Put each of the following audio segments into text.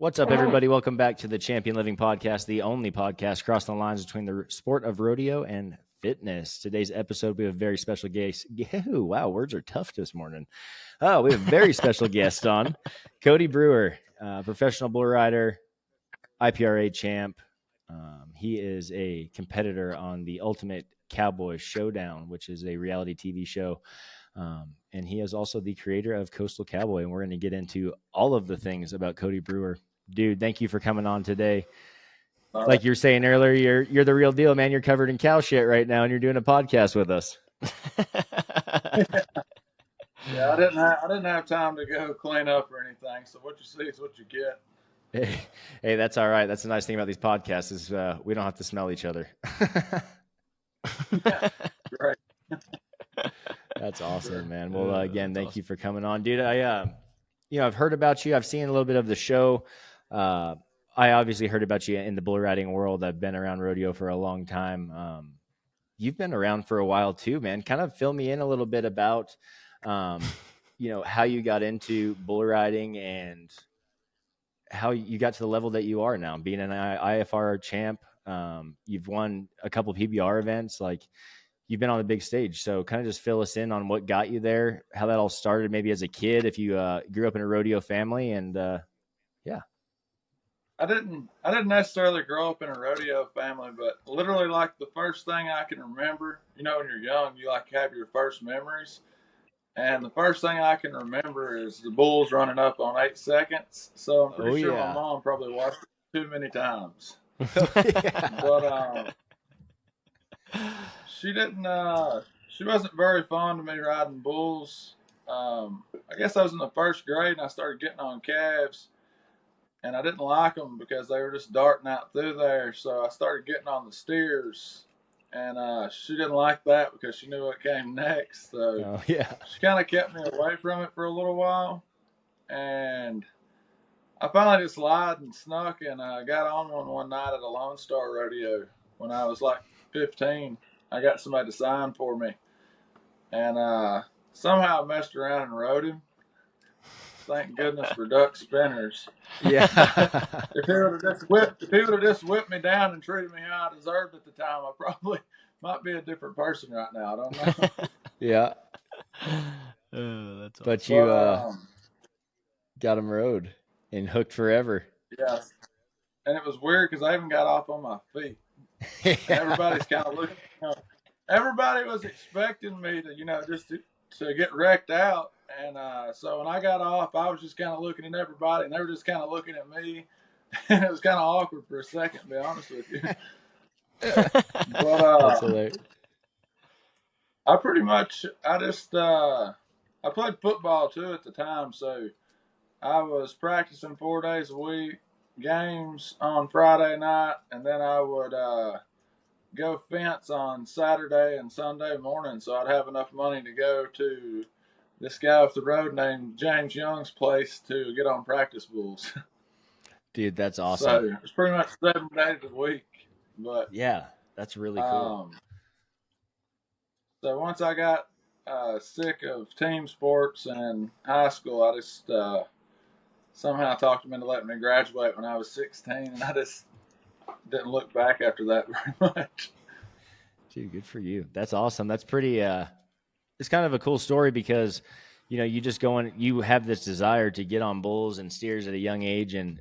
What's up, everybody? Welcome back to the Champion Living podcast, the only podcast crossing the lines between the sport of rodeo and fitness. Today's episode, we have a very special guest. Wow, words are tough this morning. Oh, we have a very special guest on, Cody Brewer, professional bull rider, IPRA champ. He is a competitor on the Ultimate Cowboy Showdown, which is a reality TV show. And he is also the creator of Coastal Cowboy. And we're going to get into all of the things about Cody Brewer. Dude, thank you for coming on today. Like you're saying earlier, you're the real deal, man. You're covered in cow shit right now, and you're doing a podcast with us. Yeah, I didn't have time to go clean up or anything. So what you see is what you get. Hey, that's all right. That's the nice thing about these podcasts is we don't have to smell each other. Yeah, right. That's awesome, man. Well, again, thank you for coming on, dude. I've heard about you. I've seen a little bit of the show. I obviously heard about you in the bull riding world. I've been around rodeo for a long time. You've been around for a while too, man. Kind of fill me in a little bit about, how you got into bull riding and how you got to the level that you are now, being an IFR champ. You've won a couple of PBR events. Like, you've been on the big stage. So kind of just fill us in on what got you there, how that all started, maybe as a kid, if you grew up in a rodeo family, and yeah. I didn't necessarily grow up in a rodeo family, but literally like the first thing I can remember, when you're young, you like have your first memories. And the first thing I can remember is the bulls running up on 8 seconds. So I'm pretty sure my mom probably watched it too many times. But she didn't. She wasn't very fond of me riding bulls. I guess I was in the first grade and I started getting on calves, and I didn't like them because they were just darting out through there. So I started getting on the steers, and she didn't like that because she knew what came next. So she kind of kept me away from it for a little while, and I finally just lied and snuck and got on one night at a Lone Star rodeo when I was like 15. I got somebody to sign for me, and somehow I messed around and rode him. Thank goodness for duck spinners. Yeah. If he would have just whipped me down and treated me how I deserved at the time, I probably might be a different person right now. I don't know. Yeah. Oh, that's awesome. But you got him rode and hooked forever. Yeah. And it was weird because I even got off on my feet. Everybody's kind of looking. Everybody was expecting me to, just to get wrecked out. And so when I got off, I was just kind of looking at everybody, and they were just kind of looking at me. And it was kind of awkward for a second, to be honest with you. But I pretty much, I played football too at the time. So I was practicing 4 days a week, games on Friday night, and then I would go fence on Saturday and Sunday morning, so I'd have enough money to go to this guy off the road named James Young's place to get on practice bulls. Dude, that's awesome. So it's pretty much 7 days a week. But yeah, that's really cool. So once I got sick of team sports in high school, I just somehow talked him into letting me graduate when I was 16, and I just didn't look back after that very much. Dude, good for you. That's awesome. That's pretty it's kind of a cool story because you just you have this desire to get on bulls and steers at a young age, and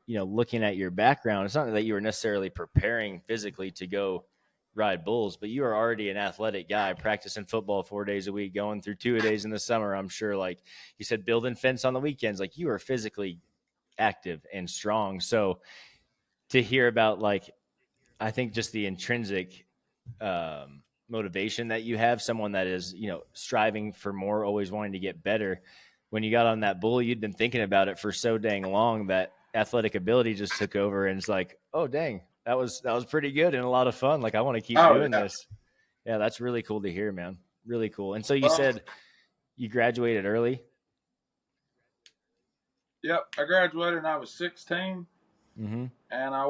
looking at your background, it's not that you were necessarily preparing physically to go ride bulls, but you are already an athletic guy, practicing football 4 days a week, going through 2 days in the summer. I'm sure, like you said, building fence on the weekends, like you are physically active and strong. So to hear about, like, I think just the intrinsic motivation that you have, someone that is, striving for more, always wanting to get better. When you got on that bull, you'd been thinking about it for so dang long that athletic ability just took over, and it's like, oh dang, that was pretty good and a lot of fun. Like, I want to keep doing this. Yeah, that's really cool to hear, man. Really cool. And so you said you graduated early? Yep, I graduated when I was 16. Mm-hmm. And I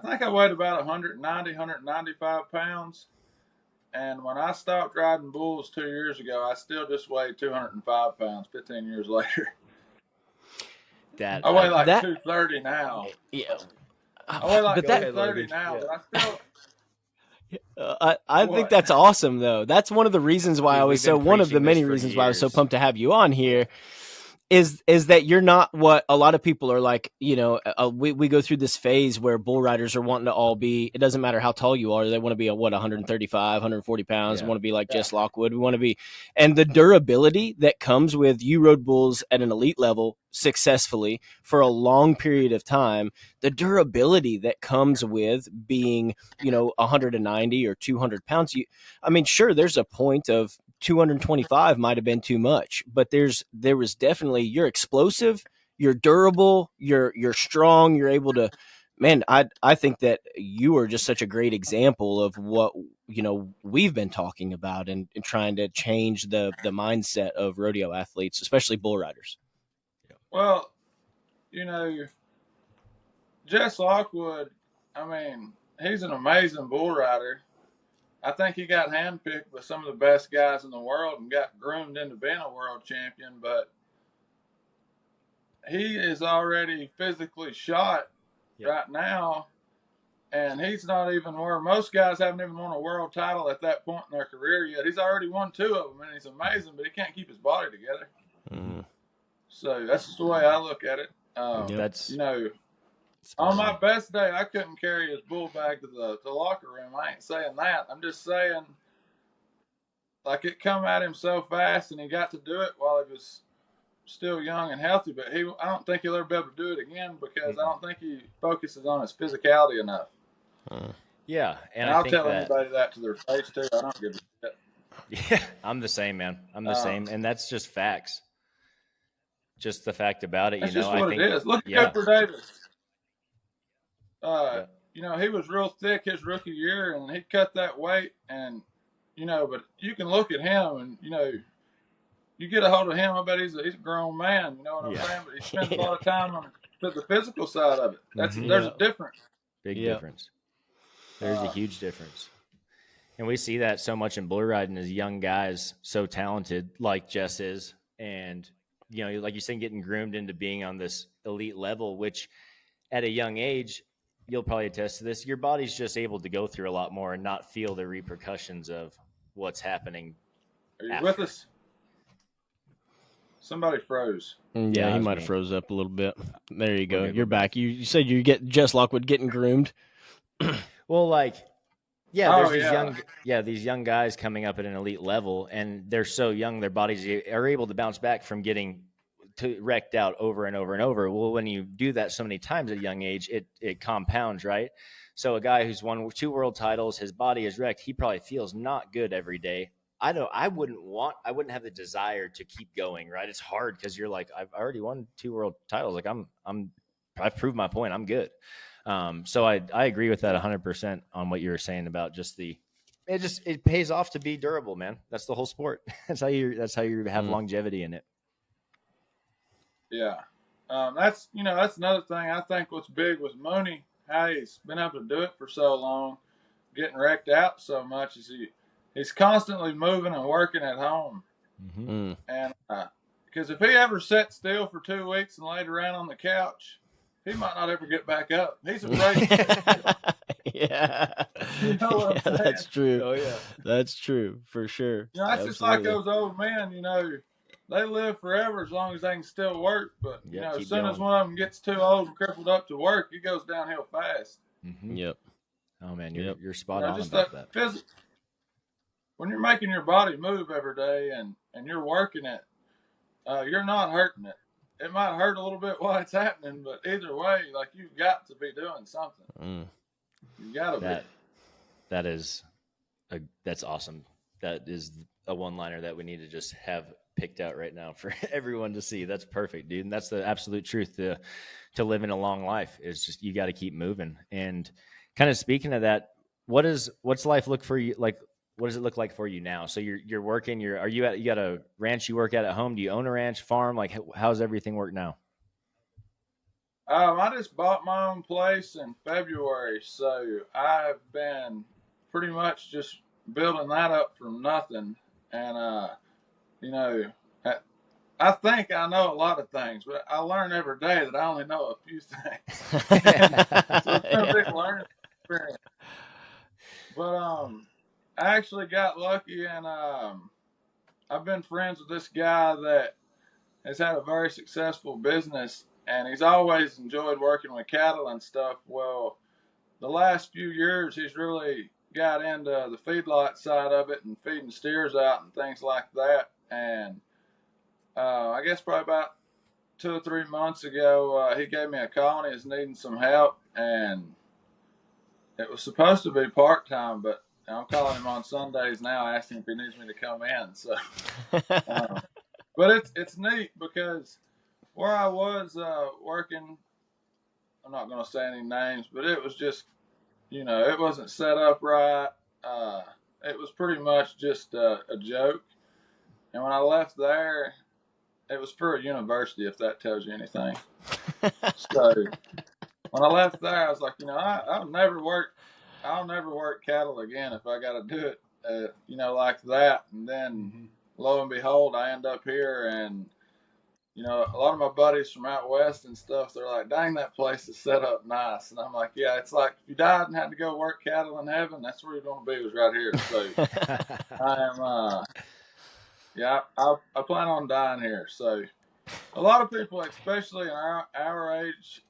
think I weighed about 190, 195 pounds. And when I stopped riding bulls 2 years ago, I still just weighed 205 pounds 15 years later. That I weigh like 230 now. Yeah. I weigh like But that- 230 now, but I still. I think that's awesome, though. That's one of the reasons why one of the many reasons why I was so pumped to have you on here is that you're not what a lot of people are like. We go through this phase where bull riders are wanting to all be. It doesn't matter how tall you are; they want to be 135, 140 pounds. Want to be like Jess Lockwood. We want to be, and the durability that comes with you rode bulls at an elite level successfully for a long period of time. The durability that comes with being, 190 or 200 pounds. Sure, there's a point of 225 might have been too much, but there was definitely, you're explosive, you're durable, you're strong, you're able to, man, I think that you are just such a great example of what, we've been talking about and trying to change the mindset of rodeo athletes, especially bull riders. Well, Jess Lockwood, he's an amazing bull rider. I think he got handpicked with some of the best guys in the world and got groomed into being a world champion, but he is already physically shot right now, and he's not even where most guys haven't even won a world title at that point in their career yet. He's already won 2 of them, and he's amazing, but he can't keep his body together. Mm-hmm. So that's just the way I look at it. On my best day, I couldn't carry his bull bag to the locker room. I ain't saying that. I'm just saying, like, it come at him so fast, and he got to do it while he was still young and healthy. But I don't think he'll ever be able to do it again because I don't think he focuses on his physicality enough. Yeah, and I'll tell anybody that to their face too. I don't give a shit. Yeah, I'm the same, man. I'm the same, and that's just facts. Just the fact about it, that's just what it is. Look at Cooper Davis. He was real thick his rookie year, and he cut that weight, and but you can look at him, and you get a hold of him. I bet he's a grown man. You know what I'm saying? But he spends a lot of time on the physical side of it. There's a difference. Big difference. There's a huge difference, and we see that so much in bull riding as young guys, so talented like Jess is, and like you said, getting groomed into being on this elite level, which at a young age, you'll probably attest to this, your body's just able to go through a lot more and not feel the repercussions of what's happening. Are you with us? Somebody froze. Yeah, he might have froze up a little bit. There you go. You're back. You said you get Jess Lockwood getting groomed. Well, there's these young guys coming up at an elite level, and they're so young, their bodies are able to bounce back from getting wrecked out over and over and over. Well, when you do that so many times at a young age, it compounds, right? So a guy who's won 2 world titles, his body is wrecked, he probably feels not good every day. I wouldn't have the desire to keep going, right? It's hard because you're like, I've already won 2 world titles. Like I've proved my point. I'm good. So I agree with that 100% on what you were saying about just it pays off to be durable, man. That's the whole sport. That's how you have longevity in it. Yeah. That's another thing. I think what's big with Mooney, how he's been able to do it for so long, getting wrecked out so much, is he's constantly moving and working at home. Mm-hmm. And because if he ever sat still for 2 weeks and laid around on the couch, he might not ever get back up. He's afraid. Yeah. You know what I'm saying? That's true. Oh yeah, that's true for sure. That's just like those old men. They live forever as long as they can still work. But as soon as one of them gets too old and crippled up to work, he goes downhill fast. Mm-hmm. Yep. Oh man, you're spot on about that. When you're making your body move every day and you're working it, you're not hurting it. It might hurt a little bit while it's happening, but either way, like, you've got to be doing something. You got to be. That's awesome. That is a one-liner that we need to just have picked out right now for everyone to see. That's perfect, dude. And that's the absolute truth to living a long life is just, you got to keep moving. And kind of speaking of that, what's life look for you like? What does it look like for you now? So you're working. You got a ranch you work at home? Do you own a ranch, farm? Like, how's everything work now? I just bought my own place in February, so I've been pretty much just building that up from nothing. And I think I know a lot of things, but I learn every day that I only know a few things. So it's been a big learning experience. But I actually got lucky, and I've been friends with this guy that has had a very successful business, and he's always enjoyed working with cattle and stuff. Well, the last few years, he's really got into the feedlot side of it and feeding steers out and things like that. And I guess probably about 2 or 3 months ago, he gave me a call and he was needing some help. And it was supposed to be part time, but I'm calling him on Sundays now, asking if he needs me to come in. So, but it's neat because where I was working, I'm not going to say any names, but it was just, it wasn't set up right. It was pretty much just a joke. And when I left there, it was for a university, if that tells you anything. So when I left there, I was like, I'll never work cattle again if I got to do it, like that. And then lo and behold, I end up here, and a lot of my buddies from out west and stuff, they're like, dang, that place is set up nice. And I'm like, yeah, it's like if you died and had to go work cattle in heaven, that's where you're going to be, was right here. So I am, I plan on dying here. So a lot of people, especially in our age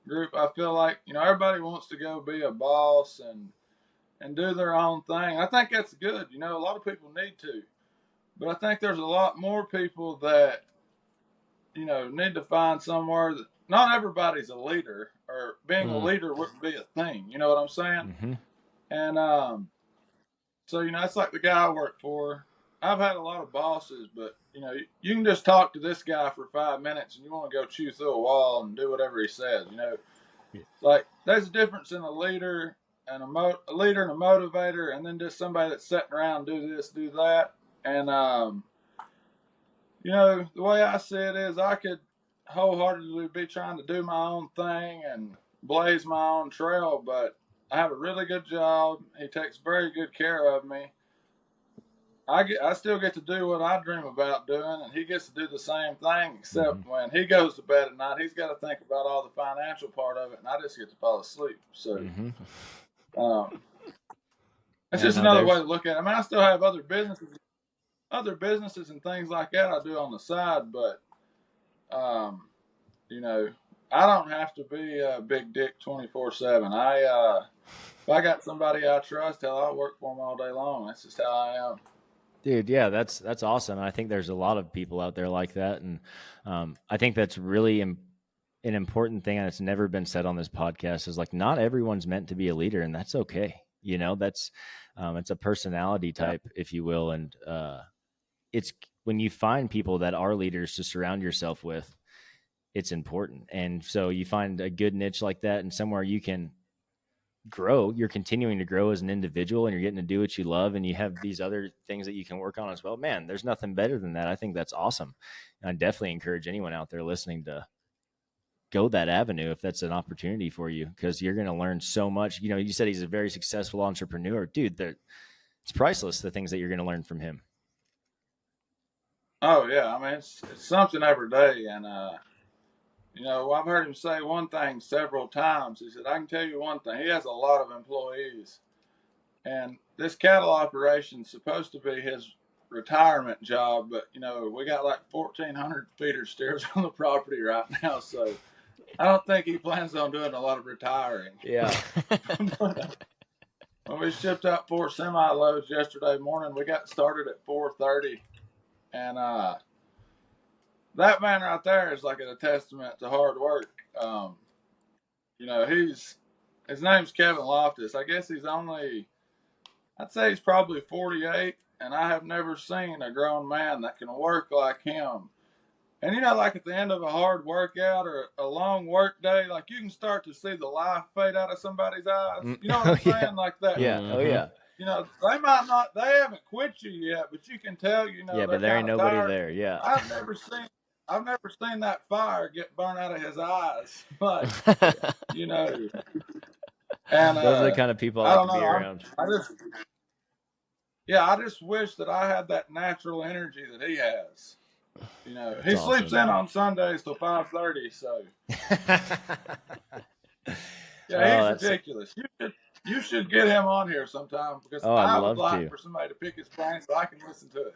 group, I feel like, everybody wants to go be a boss and do their own thing. I think that's good. A lot of people need to. But I think there's a lot more people that, need to find somewhere that not everybody's a leader, or being a leader wouldn't be a thing. You know what I'm saying? Mm-hmm. And so, it's like the guy I work for. I've had a lot of bosses, but, you can just talk to this guy for 5 minutes and you want to go chew through a wall and do whatever he says, Yeah. Like, there's a difference in a leader and a leader and a motivator, and then just somebody that's sitting around, do this, do that. And, the way I see it is I could wholeheartedly be trying to do my own thing and blaze my own trail, but I have a really good job. He takes very good care of me. I still get to do what I dream about doing, and he gets to do the same thing, except when he goes to bed at night, he's got to think about all the financial part of it, and I just get to fall asleep. So it's just another way to look at it. I mean, I still have other businesses and things like that I do on the side, but I don't have to be a big dick 24/7. If I got somebody I trust, hell, I'll work for them all day long. That's just how I am. Dude, yeah, that's awesome. I think there's a lot of people out there like that, and I think that's really an important thing, and it's never been said on this podcast. Is like, not everyone's meant to be a leader, and that's okay. That's it's a personality type, if you will, and it's when you find people that are leaders to surround yourself with, it's important. And so you find a good niche like that, and somewhere you can grow, you're continuing to grow as an individual, and you're getting to do what you love, and you have these other things that you can work on as well. Man, there's nothing better than that. I think that's awesome. And I definitely encourage anyone out there listening to go that avenue if that's an opportunity for you, because you're going to learn so much. You said he's a very successful entrepreneur. Dude, it's priceless, the things that you're going to learn from him. Oh yeah, I mean, it's something every day. And I've heard him say one thing several times. He said, I can tell you one thing. He has a lot of employees. And this cattle operation is supposed to be his retirement job. But, we got like 1,400 feeder steers on the property right now. So I don't think he plans on doing a lot of retiring. Yeah. When we shipped out 4 semi-loads yesterday morning, we got started at 4:30. And that man right there is like a testament to hard work. His name's Kevin Loftus. I guess I'd say he's probably 48, and I have never seen a grown man that can work like him. And like at the end of a hard workout or a long work day, like you can start to see the life fade out of somebody's eyes. You know what I'm saying? Like that. Yeah. Oh yeah. They haven't quit you yet, but you can tell, Yeah, but there ain't nobody tired. there. Yeah. I've never seen that fire get burned out of his eyes. But, and those are the kind of people I like to be around. I just wish that I had that natural energy that he has. You know, That's he awesome. sleeps in on Sundays till 5:30. So yeah, he's ridiculous. You should get him on here sometime because I would like for somebody to pick his brain so I can listen to it.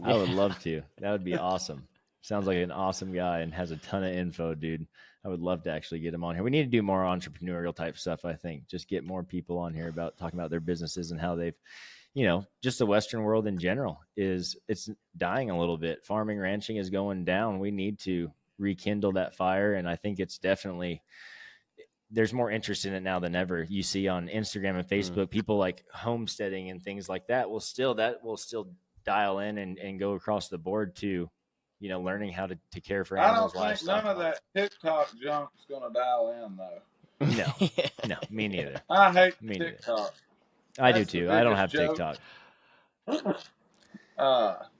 I would love to. That would be awesome. Sounds like an awesome guy and has a ton of info, dude. I would love to actually get him on here. We need to do more entrepreneurial type stuff, I think. Just get more people on here about talking about their businesses and how they've, you know, just the Western world in general it's dying a little bit. Farming, ranching is going down. We need to rekindle that fire. And I think it's definitely, there's more interest in it now than ever. You see on Instagram and Facebook, people like homesteading and things like that will still dial in and go across the board to, you know, learning how to care for animals. I don't think none of that TikTok junk's going to dial in, though. No, me neither. I hate TikTok. I do too. I don't have joke. TikTok.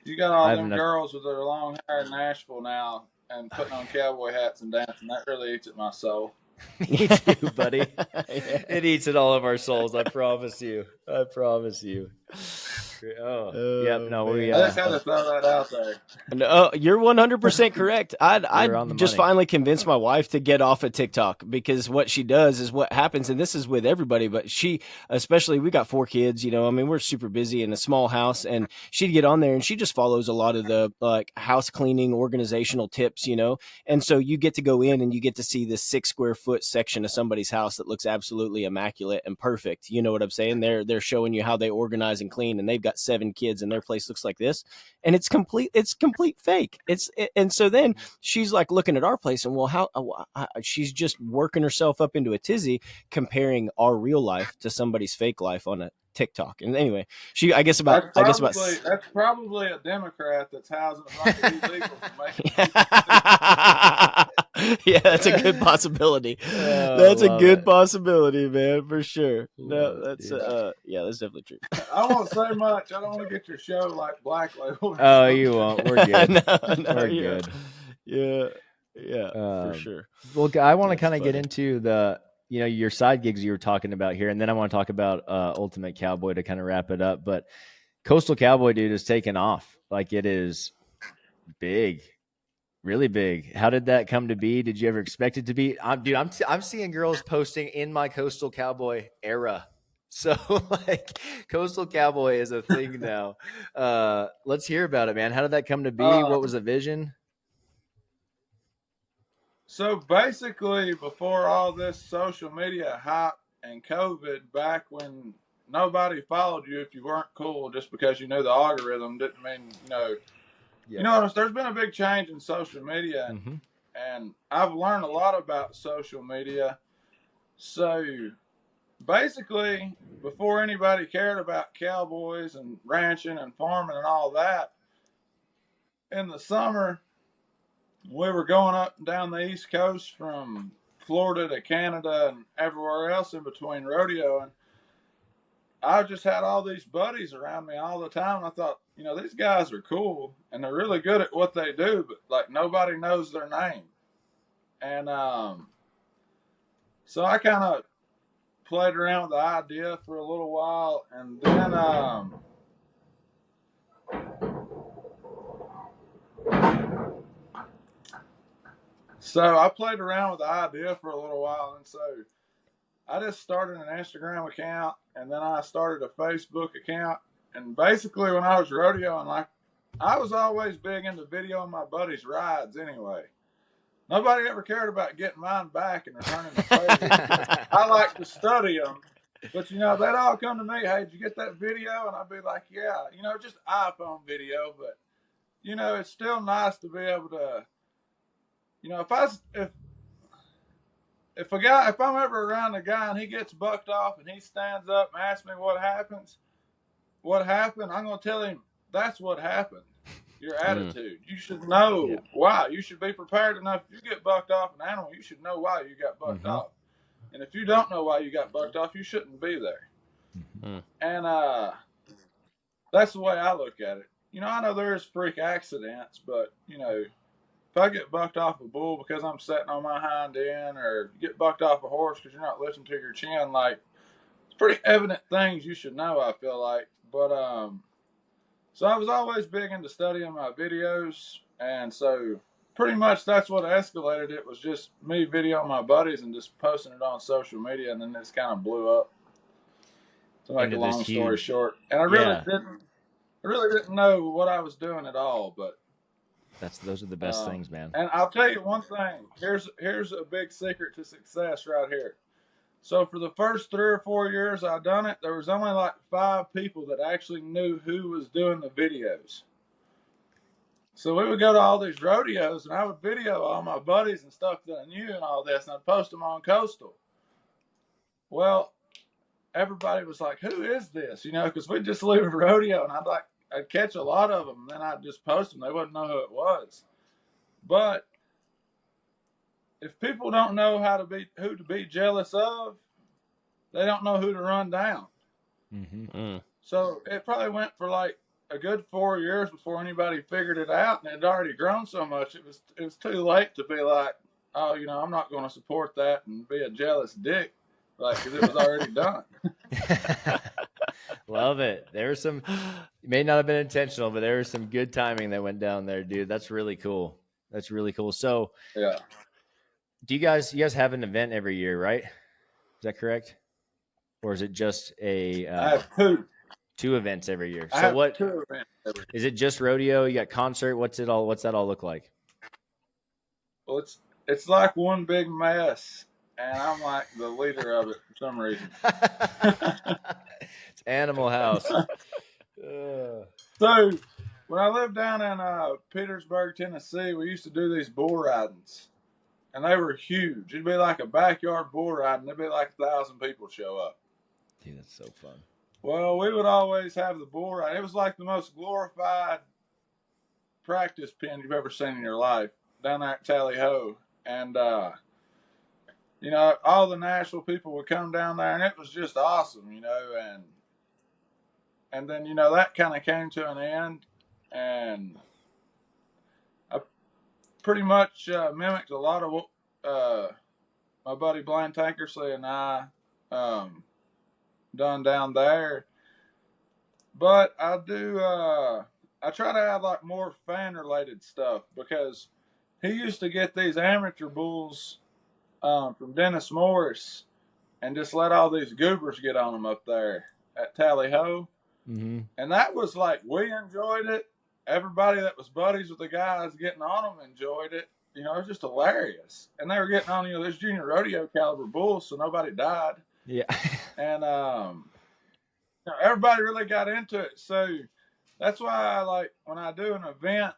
You got all them girls with their long hair in Nashville now and putting on cowboy hats and dancing. That really eats at my soul. Me too, buddy. It eats at all of our souls. I promise you. Oh, yep. No, I just had to throw that out there. No, you're 100% correct. I just finally convinced my wife to get off of TikTok because what she does is what happens, and this is with everybody, but she, especially, we got 4 kids, you know, I mean, we're super busy in a small house, and she'd get on there and she just follows a lot of the like house cleaning, organizational tips, you know, and so you get to go in and you get to see this 6 square foot section of somebody's house that looks absolutely immaculate and perfect. You know what I'm saying? They're showing you how they organize and clean, and they've got 7 kids and their place looks like this, and it's complete fake. And so then she's like looking at our place and she's just working herself up into a tizzy comparing our real life to somebody's fake life on a TikTok. And anyway, that's probably a Democrat that's housing a bunch of illegals. Yeah, that's a good possibility. That's a good possibility, man, for sure. No, that's that's definitely true. I won't say much. I don't want to get your show like Black Label. Oh, you won't. We're good. We're good. Yeah, for sure. Well, I want to kind of get into the, you know, your side gigs you were talking about here, and then I want to talk about Ultimate Cowboy to kind of wrap it up. But Coastal Cowboy, dude, is taking off. Like, it is big. Really big. How did that come to be? Did you ever expect it to be? I'm seeing girls posting in my Coastal Cowboy era. So like Coastal Cowboy is a thing now. Let's hear about it, man. How did that come to be? What was the vision? So basically, before all this social media hype and COVID, back when nobody followed you if you weren't cool just because you knew the algorithm, didn't mean, you know. Yeah. You know, there's been a big change in social media, and I've learned a lot about social media. So basically, before anybody cared about cowboys and ranching and farming and all that, in the summer, we were going up and down the East Coast from Florida to Canada and everywhere else in between rodeo, and I just had all these buddies around me all the time. I thought, you know, these guys are cool and they're really good at what they do, but like nobody knows their name. And so I kind of played around with the idea for a little while, and then so I played around with the idea for a little while, and so I just started an Instagram account, and then I started a Facebook account. And basically, when I was rodeoing, like, I was always big into videoing my buddies' rides anyway. Nobody ever cared about getting mine back and returning the favor. I like to study them. But, you know, they'd all come to me, hey, did you get that video? And I'd be like, yeah. You know, just iPhone video. But, you know, it's still nice to be able to, you know, if I'm ever around a guy and he gets bucked off and he stands up and asks me what happened, I'm going to tell him that's what happened. Your attitude. You should know why. You should be prepared enough. If you get bucked off an animal, you should know why you got bucked off. And if you don't know why you got bucked off, you shouldn't be there. And that's the way I look at it. You know, I know there's freak accidents, but, you know, if I get bucked off a bull because I'm sitting on my hind end, or get bucked off a horse because you're not listening to your chin, like, it's pretty evident things you should know, I feel like. But, So I was always big into studying my videos, and so pretty much that's what escalated. It was just me videoing my buddies and just posting it on social media, and then this kind of blew up. To make a long story short, and I really didn't know what I was doing at all, but those are the best things, man. And I'll tell you one thing. Here's a big secret to success right here. So for the first 3 or 4 years I done it, there was only like 5 people that actually knew who was doing the videos. So we would go to all these rodeos, and I would video all my buddies and stuff that I knew and all this, and I'd post them on Coastal. Well, everybody was like, "Who is this?" You know, because we'd just leave a rodeo, and I'd catch a lot of them, and then I'd just post them. They wouldn't know who it was. But if people don't know who to be jealous of, they don't know who to run down. Mm-hmm. So it probably went for like a good 4 years before anybody figured it out, and it had already grown so much it was too late to be like, "Oh, you know, I'm not going to support that and be a jealous dick," like, because it was already done. Love it. There was some, it may not have been intentional, but there was some good timing that went down there, dude. That's really cool. That's really cool. So, yeah. Do you guys have an event every year, right? Is that correct? Or is it just I have two events every year? So I have 2 events every year. Is it just rodeo? You got concert? What's that all look like? Well, it's like one big mess, and I'm like the leader of it for some reason. It's Animal House. So when I lived down in Petersburg, Tennessee, we used to do these bull ridings. And they were huge. It'd be like a backyard bull ride, and there'd be like 1,000 people show up. Dude, that's so fun. Well, we would always have the bull ride. It was like the most glorified practice pen you've ever seen in your life down there at Tally Ho. And, you know, all the Nashville people would come down there, and it was just awesome, you know. And then, you know, that kind of came to an end, and pretty much mimicked a lot of what my buddy Blaine Tankersley and I done down there. But I try to have like more fan related stuff, because he used to get these amateur bulls from Dennis Morris and just let all these goobers get on them up there at Tally Ho. Mm-hmm. And that was like, we enjoyed it. Everybody that was buddies with the guys getting on them enjoyed it. You know, it was just hilarious. And they were getting on, you know, this junior rodeo caliber bulls, so nobody died. Yeah. And, you know, everybody really got into it. So that's why I like, when I do an event,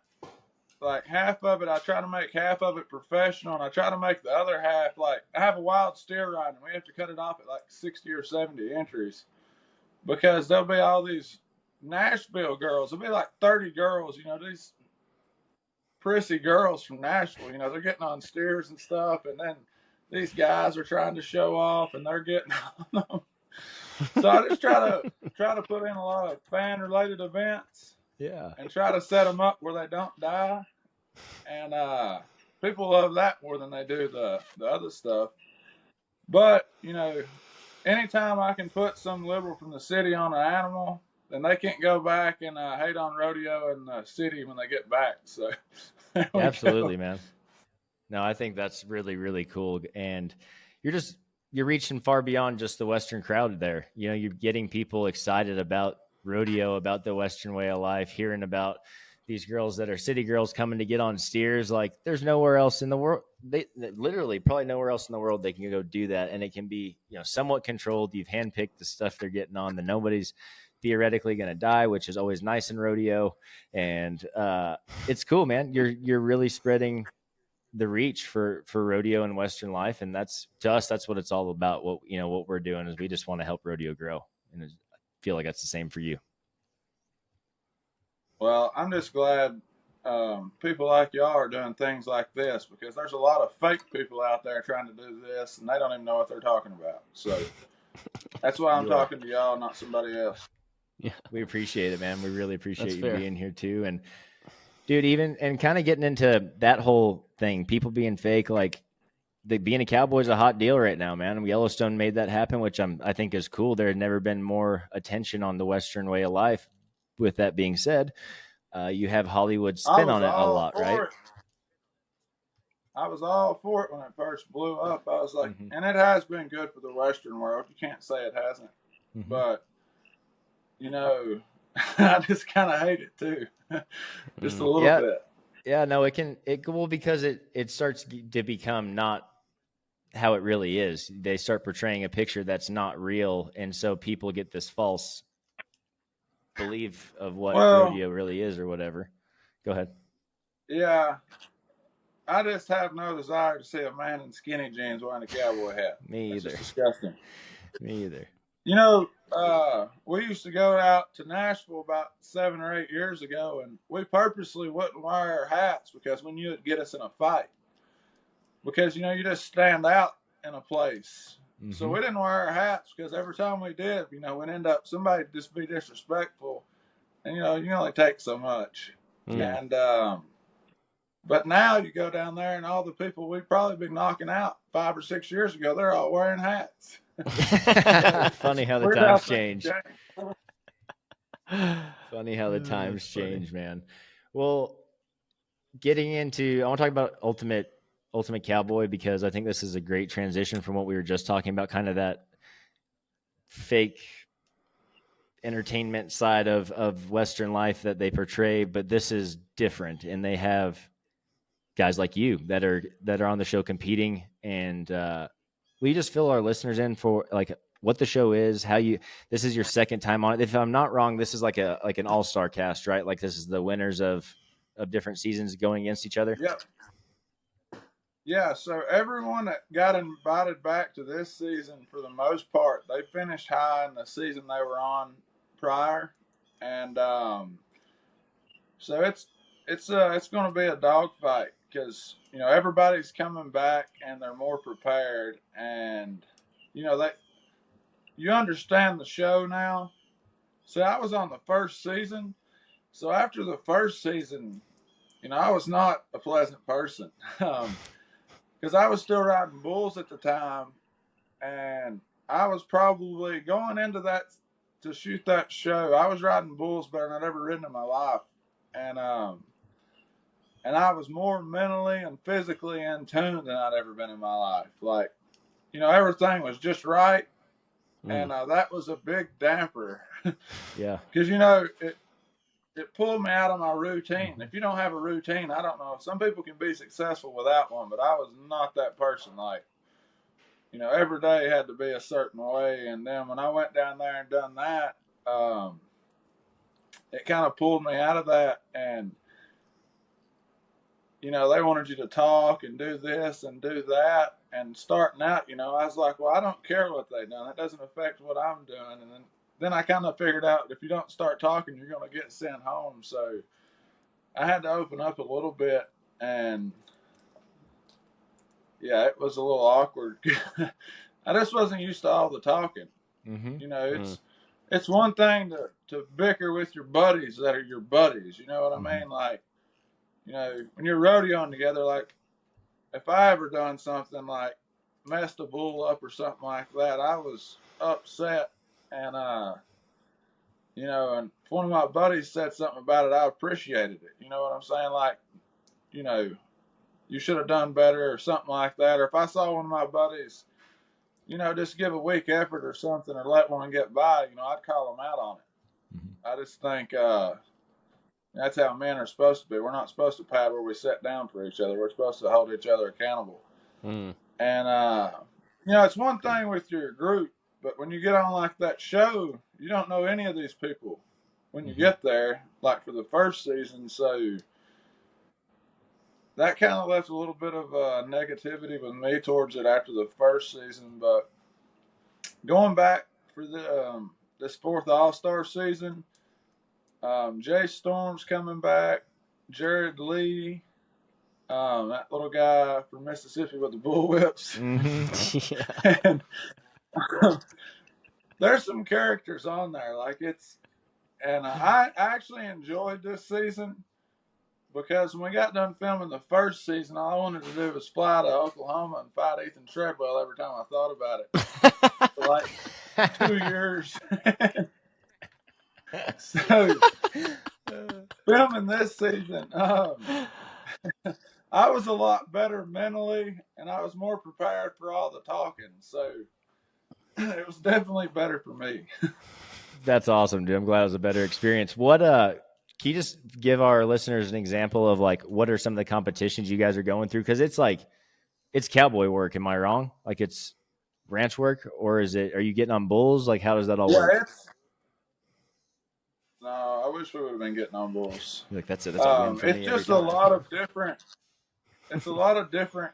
like half of it, I try to make half of it professional, and I try to make the other half, like, I have a wild steer ride, and we have to cut it off at like 60 or 70 entries, because there'll be all these Nashville girls. There'll be like 30 girls, you know, these prissy girls from Nashville, you know, they're getting on steers and stuff, and then these guys are trying to show off, and they're getting on them. So I just try to put in a lot of fan related events, and try to set them up where they don't die, and people love that more than they do the other stuff. But you know, anytime I can put some liberal from the city on an animal, then they can't go back and hate on rodeo in the city when they get back. So absolutely, man. No, I think that's really, really cool. And you're reaching far beyond just the Western crowd there. You know, you're getting people excited about rodeo, about the Western way of life, hearing about these girls that are city girls coming to get on steers. Like, there's nowhere else in the world. They literally probably nowhere else in the world they can go do that. And it can be, you know, somewhat controlled. You've handpicked the stuff they're getting on, that nobody's theoretically going to die, which is always nice in rodeo. And it's cool, man. You're really spreading the reach for rodeo and Western life. And that's, to us, that's what it's all about. What we're doing is we just want to help rodeo grow. And I feel like that's the same for you. Well, I'm just glad people like y'all are doing things like this, because there's a lot of fake people out there trying to do this, and they don't even know what they're talking about. So that's why I'm talking to y'all, not somebody else. Yeah, we appreciate it, man. We really appreciate you being here too. And dude, even and kind of getting into that whole thing, people being fake, like being a cowboy is a hot deal right now, man. Yellowstone made that happen, which I think is cool. There had never been more attention on the Western way of life with that being said, you have Hollywood spin on it a lot, right? I was all for it when it first blew up. I was like, and it has been good for the Western world. You can't say it hasn't. But, you know, I just kind of hate it too. Just a little bit. Yeah, no, it will, because it starts to become not how it really is. They start portraying a picture that's not real. And so people get this false belief of what rodeo really is or whatever. Go ahead. Yeah. I just have no desire to see a man in skinny jeans wearing a cowboy hat. Me either. It's just disgusting. Me either. You know, we used to go out to Nashville about 7 or 8 years ago, and we purposely wouldn't wear our hats because we knew it'd get us in a fight. Because, you know, you just stand out in a place. So we didn't wear our hats because every time we did, you know, we'd end up, somebody just be disrespectful. And, you know, you only take so much. And, but now you go down there and all the people we'd probably been knocking out 5 or 6 years ago, they're all wearing hats. Funny how the times change. Funny how the times change, man. Well, getting into, I want to talk about Ultimate Cowboy, because I think this is a great transition from what we were just talking about, kind of that fake entertainment side of Western life that they portray, but this is different, and they have guys like you that are on the show competing. And will you just fill our listeners in for like what the show is, this is your second time on it? If I'm not wrong, this is like an all-star cast, right? Like this is the winners of different seasons going against each other. Yep. Yeah, so everyone that got invited back to this season, for the most part, they finished high in the season they were on prior. And so it's going to be a dogfight, because, you know, everybody's coming back and they're more prepared, and, you know, you understand the show now. So I was on the first season. So after the first season, you know, I was not a pleasant person, because I was still riding bulls at the time, and I was probably going into that to shoot that show. I was riding bulls better than I'd ever ridden in my life. And I was more mentally and physically in tune than I'd ever been in my life. Like, you know, everything was just right. And that was a big damper. Yeah. Because, you know, it pulled me out of my routine. If you don't have a routine, I don't know. Some people can be successful without one, but I was not that person. Like, you know, every day had to be a certain way. And then when I went down there and done that, it kind of pulled me out of that. And, you know, they wanted you to talk and do this and do that. And starting out, you know, I was like, well, I don't care what they done. It doesn't affect what I'm doing. And then I kind of figured out if you don't start talking, you're going to get sent home. So I had to open up a little bit. And, yeah, it was a little awkward. I just wasn't used to all the talking. You know, it's one thing to bicker with your buddies that are your buddies. You know what I mean? Like, you know, when you're rodeoing together, like, if I ever done something like messed a bull up or something like that, I was upset. And, you know, and if one of my buddies said something about it, I appreciated it. You know what I'm saying? Like, you know, you should have done better or something like that. Or if I saw one of my buddies, you know, just give a weak effort or something, or let one get by, you know, I'd call them out on it. I just think that's how men are supposed to be. We're not supposed to pad where we sit down for each other. We're supposed to hold each other accountable. And, you know, it's one thing with your group, but when you get on like that show, you don't know any of these people when you get there, like for the first season. So that kind of left a little bit of negativity with me towards it after the first season. But going back for this fourth All-Star season, Jay Storm's coming back, Jared Lee, that little guy from Mississippi with the bullwhips. And there's some characters on there. Like and I actually enjoyed this season, because when we got done filming the first season, all I wanted to do was fly to Oklahoma and fight Ethan Treadwell every time I thought about it. For like 2 years. So filming this season, I was a lot better mentally, and I was more prepared for all the talking. So it was definitely better for me. That's awesome, dude. I'm glad it was a better experience. What can you just give our listeners an example of like what are some of the competitions you guys are going through? Because it's like it's cowboy work. Am I wrong? Like it's ranch work, or is it? Are you getting on bulls? Like how does that all work? No, I wish we would have been getting on bulls. Like that's it. That's a win for me. It's just a lot of different. It's a lot of different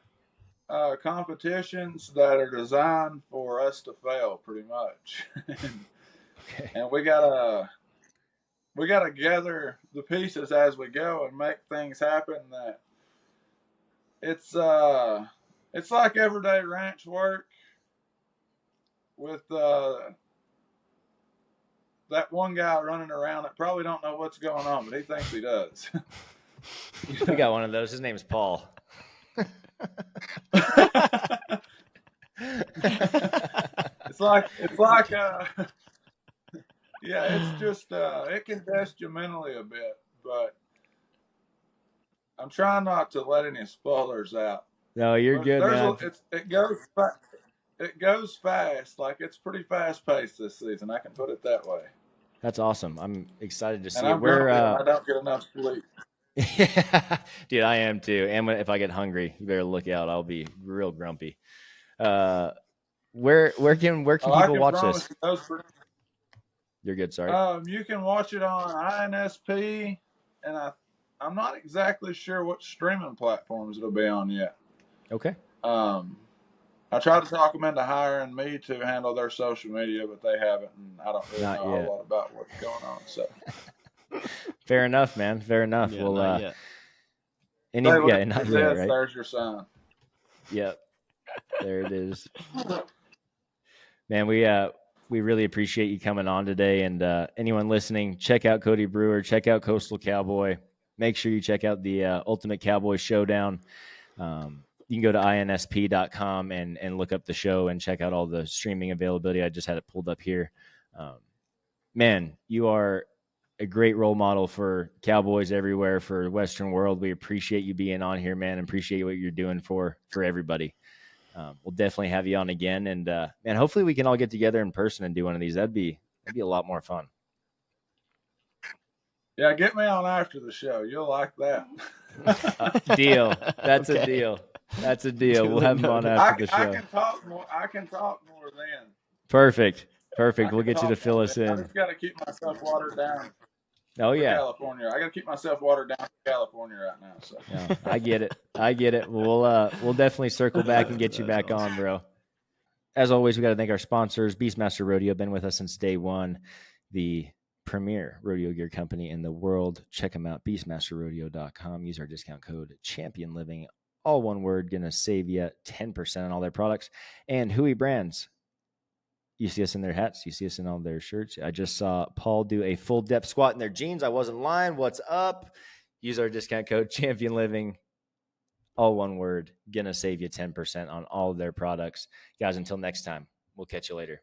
competitions that are designed for us to fail, pretty much. Okay. And we gotta gather the pieces as we go and make things happen. That it's like everyday ranch work with that one guy running around that probably don't know what's going on, but he thinks he does. We got one of those. His name's Paul. It's like yeah, it's just it can test you mentally a bit, but I'm trying not to let any spoilers out. No, you're good, man. It goes fast. Like it's pretty fast paced this season. I can put it that way. That's awesome. I'm excited to see and it. I'm grumpy and I don't get enough sleep. Yeah, dude, I am too. And if I get hungry, you better look out. I'll be real grumpy. Where can people watch this? You're good. Sorry. You can watch it on INSP, and I'm not exactly sure what streaming platforms it'll be on yet. Okay. I tried to talk them into hiring me to handle their social media, but they haven't, and I don't really know a whole lot about what's going on. So. Fair enough, man. Fair enough. Yeah, well, not yet. Not yet, right? There's your sign. Yep. There it is. Man, we really appreciate you coming on today. And anyone listening, check out Cody Brewer, check out Coastal Cowboy. Make sure you check out the Ultimate Cowboy Showdown. You can go to insp.com and look up the show and check out all the streaming availability. I just had it pulled up here. Man, you are a great role model for cowboys everywhere, for the Western world. We appreciate you being on here, man, and appreciate what you're doing for everybody. We'll definitely have you on again, and hopefully we can all get together in person and do one of these. That'd be a lot more fun. Yeah, get me on after the show. You'll like that. Deal. That's okay. A deal. That's a deal. We'll have him on after the show. I can talk more then. Perfect. We'll get you to fill us in. I just got to keep myself watered down. Oh yeah, California. I got to keep myself watered down for California right now. So. No, I get it. We'll definitely circle back and get you back on, bro. As always, we got to thank our sponsors. Beastmaster Rodeo, been with us since day one. The premier rodeo gear company in the world. Check them out, beastmasterrodeo.com. Use our discount code CHAMPIONLIVING, all one word, gonna save you 10% on all their products. And HOOEY Brands. You see us in their hats. You see us in all their shirts. I just saw Paul do a full depth squat in their jeans. I wasn't lying. What's up? Use our discount code CHAMPIONLIVING, all one word, gonna save you 10% on all of their products. Guys, until next time, we'll catch you later.